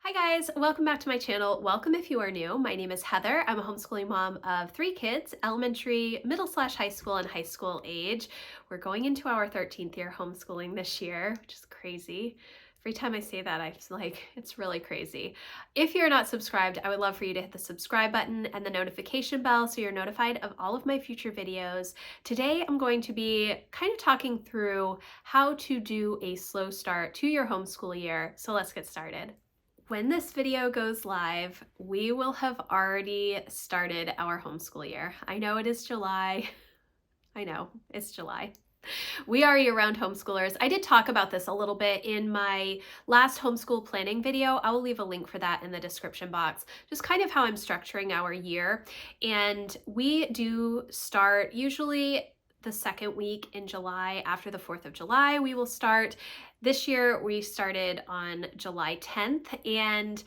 Hi guys, welcome back to my channel. Welcome if you are new. My name is Heather. I'm a homeschooling mom of 3 kids, elementary, middle/high school, and high school age. We're going into our 13th year homeschooling this year, which is crazy. Every time I say that, I feel like it's really crazy. If you're not subscribed, I would love for you to hit the subscribe button and the notification bell so you're notified of all of my future videos. Today, I'm going to be kind of talking through how to do a slow start to your homeschool year. So let's get started. When this video goes live, we will have already started our homeschool year. I know it is July. I know, it's July. We are year-round homeschoolers. I did talk about this a little bit in my last homeschool planning video. I will leave a link for that in the description box, just kind of how I'm structuring our year. And we do start usually the second week in July. After the 4th of July, we will start. This year, we started on July 10th, and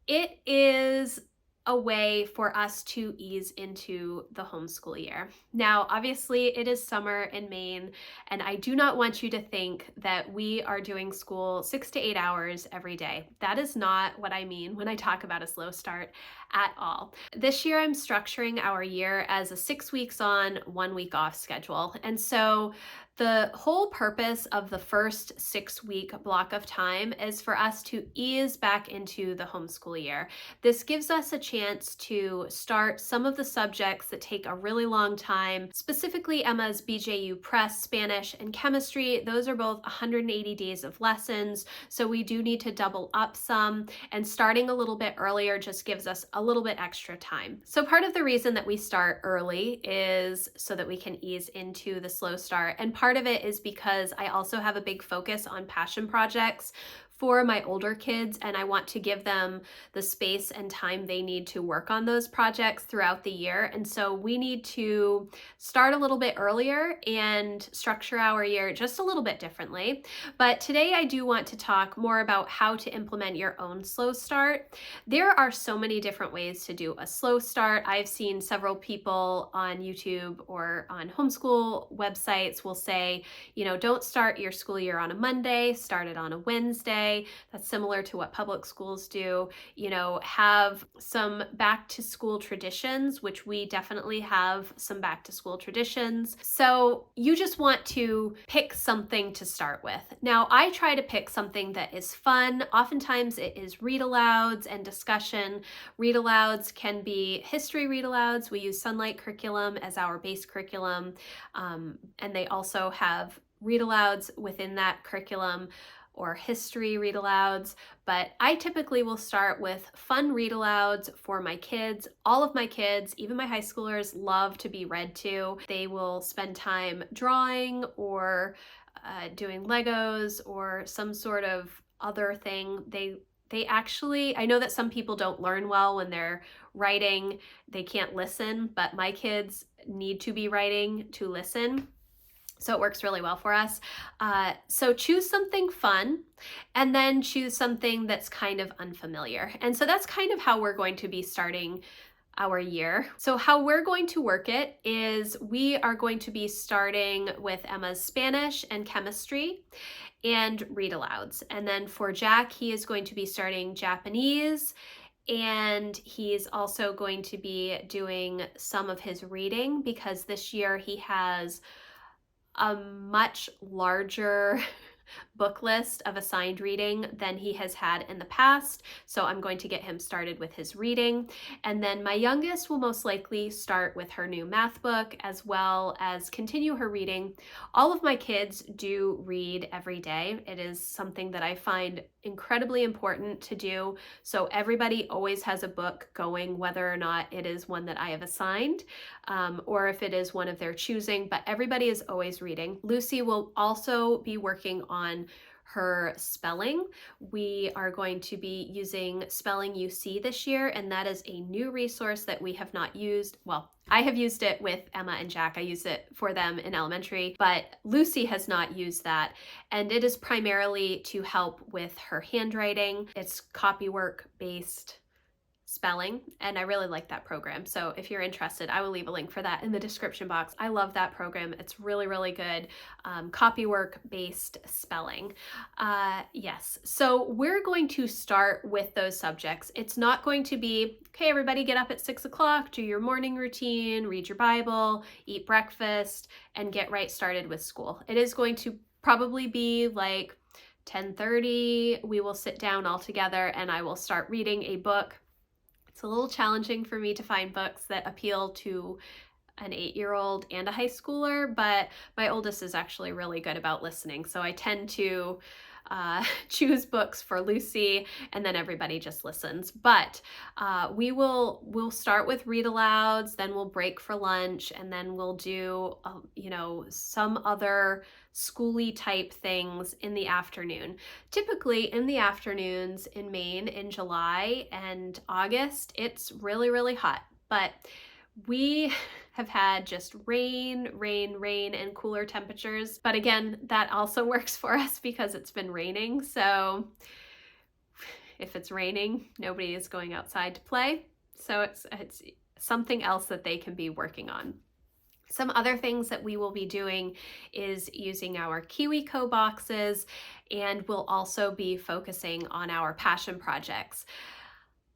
it is a way for us to ease into the homeschool year. Now, obviously, it is summer in Maine, and I do not want you to think that we are doing school 6 to 8 hours every day. That is not what I mean when I talk about a slow start at all. This year, I'm structuring our year as a 6 weeks on, 1 week off schedule. And so the whole purpose of the first 6-week block of time is for us to ease back into the homeschool year. This gives us a chance to start some of the subjects that take a really long time, specifically Emma's BJU Press, Spanish, and Chemistry. Those are both 180 days of lessons, so we do need to double up some, and starting a little bit earlier just gives us a little bit extra time. So part of the reason that we start early is so that we can ease into the slow start, and part of it is because I also have a big focus on passion projects for my older kids, and I want to give them the space and time they need to work on those projects throughout the year. And so we need to start a little bit earlier and structure our year just a little bit differently. But today I do want to talk more about how to implement your own slow start. There are so many different ways to do a slow start. I've seen several people on YouTube or on homeschool websites will say, don't start your school year on a Monday, start it on a Wednesday. That's similar to what public schools do. Have some back to school traditions, which we definitely have some back to school traditions. So you just want to pick something to start with. Now, I try to pick something that is fun. Oftentimes it is read alouds and discussion. Read alouds can be history read alouds. We use Sunlight curriculum as our base curriculum. And they also have read alouds within that curriculum, or history read alouds, but I typically will start with fun read alouds for my kids. All of my kids, even my high schoolers, love to be read to. They will spend time drawing or doing Legos or some sort of other thing. They actually, I know that some people don't learn well when they're writing, they can't listen, but my kids need to be writing to listen. So it works really well for us. So choose something fun and then choose something that's kind of unfamiliar. And so that's kind of how we're going to be starting our year. So how we're going to work it is we are going to be starting with Emma's Spanish and Chemistry and read alouds. And then for Jack, he is going to be starting Japanese, and he's also going to be doing some of his reading because this year he has a much larger book list of assigned reading than he has had in the past. So I'm going to get him started with his reading. And then my youngest will most likely start with her new math book as well as continue her reading. All of my kids do read every day. It is something that I find incredibly important to do. So everybody always has a book going, whether or not it is one that I have assigned or if it is one of their choosing, but everybody is always reading. Lucy will also be working on her spelling. We are going to be using Spelling UC this year, and that is a new resource that we have not used. Well, I have used it with Emma and Jack. I use it for them in elementary, but Lucy has not used that. And it is primarily to help with her handwriting. It's copywork based spelling, and I really like that program. So if you're interested, I will leave a link for that in the description box. I love that program. It's really, really good copywork based spelling. Yes, so we're going to start with those subjects. It's not going to be, okay, everybody get up at 6 o'clock, do your morning routine, read your Bible, eat breakfast, and get right started with school. It is going to probably be like 10:30. We will sit down all together and I will start reading a book. It's a little challenging for me to find books that appeal to an 8-year-old and a high schooler, but my oldest is actually really good about listening. So I tend to choose books for Lucy, and then everybody just listens. But we'll start with read alouds, then we'll break for lunch, and then we'll do some other schooly type things in the afternoon. Typically in the afternoons in Maine in July and August, it's really, really hot, but we have had just rain, and cooler temperatures. But again, that also works for us because it's been raining. So if it's raining, nobody is going outside to play. So it's something else that they can be working on. Some other things that we will be doing is using our KiwiCo boxes, and we'll also be focusing on our passion projects.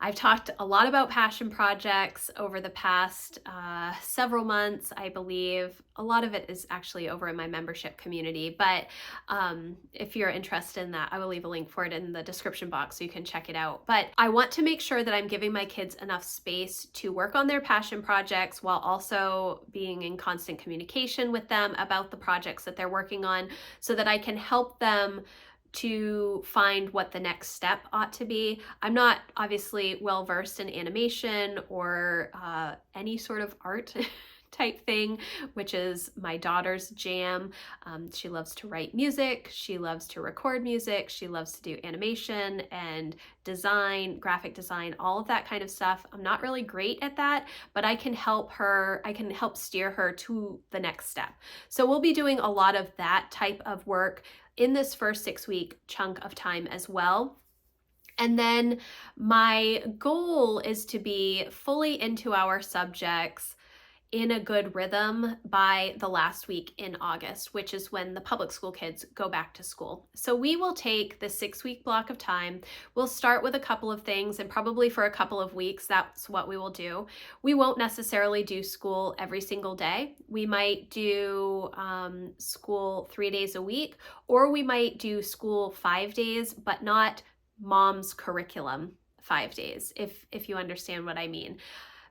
I've talked a lot about passion projects over the past several months, I believe. A lot of it is actually over in my membership community, but if you're interested in that, I will leave a link for it in the description box so you can check it out. But I want to make sure that I'm giving my kids enough space to work on their passion projects while also being in constant communication with them about the projects that they're working on so that I can help them to find what the next step ought to be. I'm not obviously well versed in animation or any sort of art type thing, which is my daughter's jam. She loves to write music, she loves to record music, she loves to do animation and design, graphic design, all of that kind of stuff. I'm not really great at that, but I can help her, I can help steer her to the next step. So we'll be doing a lot of that type of work in this first 6-week chunk of time as well. And then my goal is to be fully into our subjects in a good rhythm by the last week in August, which is when the public school kids go back to school. So we will take the 6-week block of time. We'll start with a couple of things, and probably for a couple of weeks, that's what we will do. We won't necessarily do school every single day. We might do school 3 days a week, or we might do school 5 days, but not mom's curriculum 5 days, if you understand what I mean.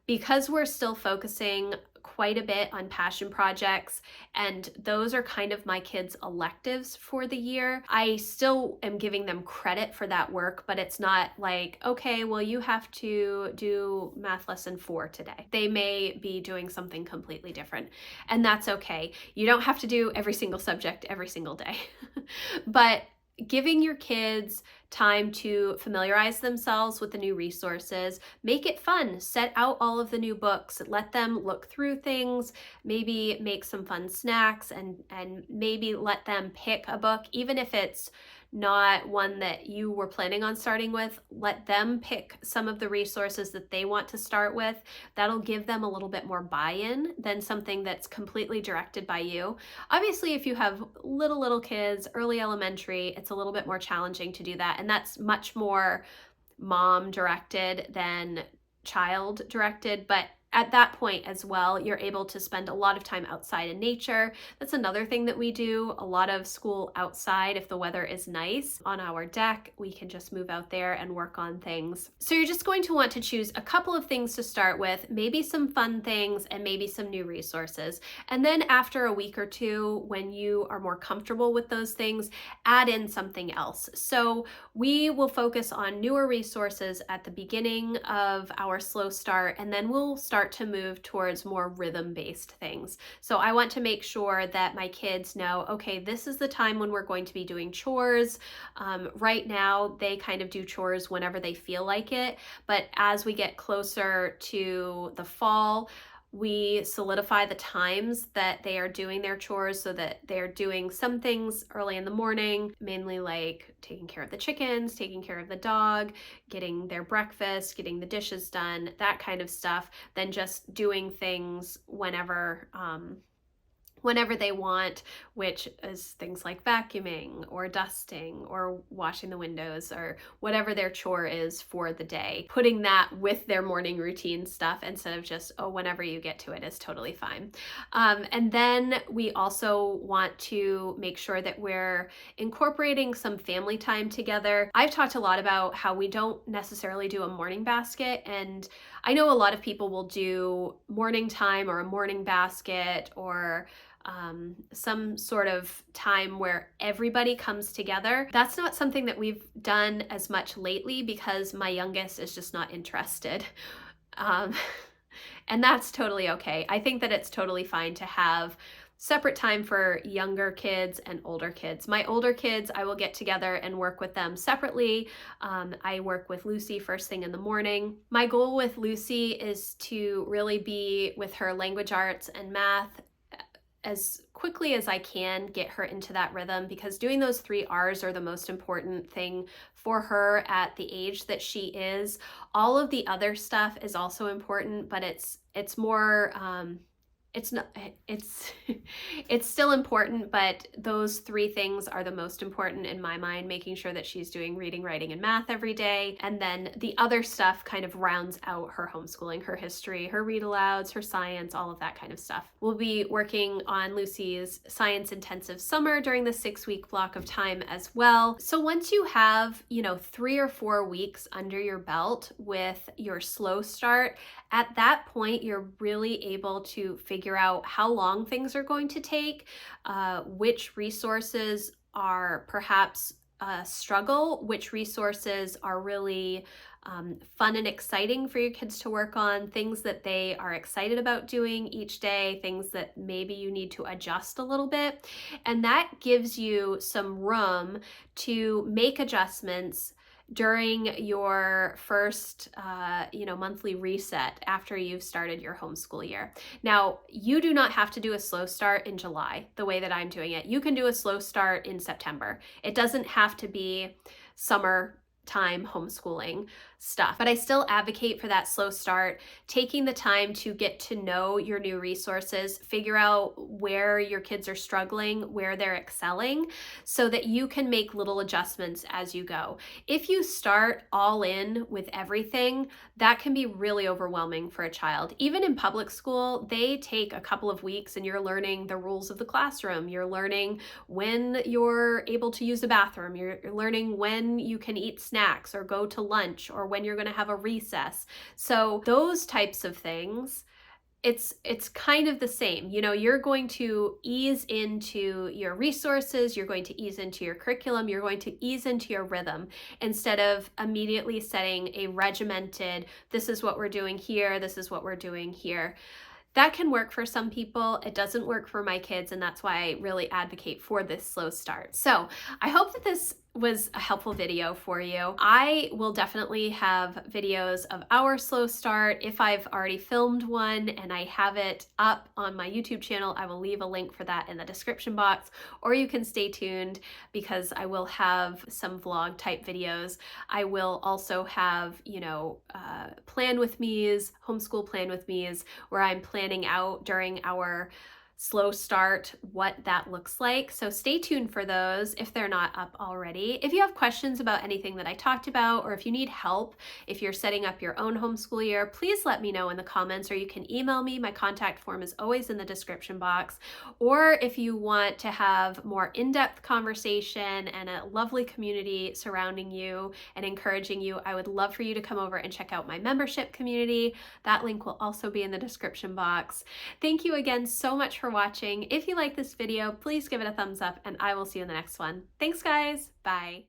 Because we're still focusing quite a bit on passion projects, and those are kind of my kids' electives for the year, I still am giving them credit for that work, but it's not like, okay, well, you have to do math lesson 4 today. They may be doing something completely different, and that's okay. You don't have to do every single subject every single day. But giving your kids time to familiarize themselves with the new resources, make it fun, set out all of the new books, let them look through things, maybe make some fun snacks, and maybe let them pick a book, even if it's not one that you were planning on starting with. Let them pick some of the resources that they want to start with. That'll give them a little bit more buy-in than something that's completely directed by you. Obviously, if you have little kids, early elementary, it's a little bit more challenging to do that, and that's much more mom directed than child directed, but at that point as well, you're able to spend a lot of time outside in nature. That's another thing that we do, a lot of school outside. If the weather is nice on our deck, we can just move out there and work on things. So you're just going to want to choose a couple of things to start with, maybe some fun things and maybe some new resources. And then after a week or two, when you are more comfortable with those things, add in something else. So we will focus on newer resources at the beginning of our slow start, and then we'll start to move towards more rhythm-based things. So I want to make sure that my kids know, okay, this is the time when we're going to be doing chores. Right now, they kind of do chores whenever they feel like it, but as we get closer to the fall, We solidify the times that they are doing their chores so that they're doing some things early in the morning, mainly like taking care of the chickens, taking care of the dog, getting their breakfast, getting the dishes done, that kind of stuff, than just doing things whenever they want, which is things like vacuuming or dusting or washing the windows or whatever their chore is for the day. Putting that with their morning routine stuff instead of just, oh, whenever you get to it is totally fine. And then we also want to make sure that we're incorporating some family time together. I've talked a lot about how we don't necessarily do a morning basket, and I know a lot of people will do morning time or a morning basket or some sort of time where everybody comes together. That's not something that we've done as much lately because my youngest is just not interested. Um, and that's totally okay. I think that it's totally fine to have separate time for younger kids and older kids. My older kids, I will get together and work with them separately. I work with Lucy first thing in the morning. My goal with Lucy is to really be with her language arts and math as quickly as I can, get her into that rhythm, because doing those 3 R's are the most important thing for her at the age that she is. All of the other stuff is also important, but it's more it's not it's it's still important, but those 3 things are the most important in my mind, making sure that she's doing reading, writing, and math every day. And then the other stuff kind of rounds out her homeschooling, her history, her read alouds, her science, all of that kind of stuff. We'll be working on Lucy's science intensive summer during the 6-week block of time as well. So once you have, 3 or 4 weeks under your belt with your slow start, at that point, you're really able to figure out how long things are going to take, which resources are perhaps a struggle, which resources are really fun and exciting for your kids to work on, things that they are excited about doing each day, things that maybe you need to adjust a little bit. And that gives you some room to make adjustments during your first monthly reset after you've started your homeschool year. Now, you do not have to do a slow start in July the way that I'm doing it. You can do a slow start in September. It doesn't have to be summer time homeschooling stuff, but I still advocate for that slow start, taking the time to get to know your new resources, figure out where your kids are struggling, where they're excelling, so that you can make little adjustments as you go. If you start all in with everything, that can be really overwhelming for a child. Even in public school, they take a couple of weeks and you're learning the rules of the classroom. You're learning when you're able to use the bathroom. You're learning when you can eat snacks or go to lunch, or when you're going to have a recess. So those types of things, it's kind of the same. You're going to ease into your resources, you're going to ease into your curriculum, you're going to ease into your rhythm, instead of immediately setting a regimented, this is what we're doing here, this is what we're doing here. That can work for some people. It doesn't work for my kids, and that's why I really advocate for this slow start. So I hope that this was a helpful video for you. I will definitely have videos of our slow start. If I've already filmed one and I have it up on my YouTube channel, I will leave a link for that in the description box, or you can stay tuned because I will have some vlog type videos. I will also have, plan with me's, homeschool plan with me's, where I'm planning out during our slow start what that looks like. So stay tuned for those if they're not up already. If you have questions about anything that I talked about, or if you need help, if you're setting up your own homeschool year, please let me know in the comments, or you can email me. My contact form is always in the description box. Or if you want to have more in-depth conversation and a lovely community surrounding you and encouraging you, I would love for you to come over and check out my membership community. That link will also be in the description box. Thank you again so much for watching. If you like this video, please give it a thumbs up, and I will see you in the next one. Thanks, guys. Bye.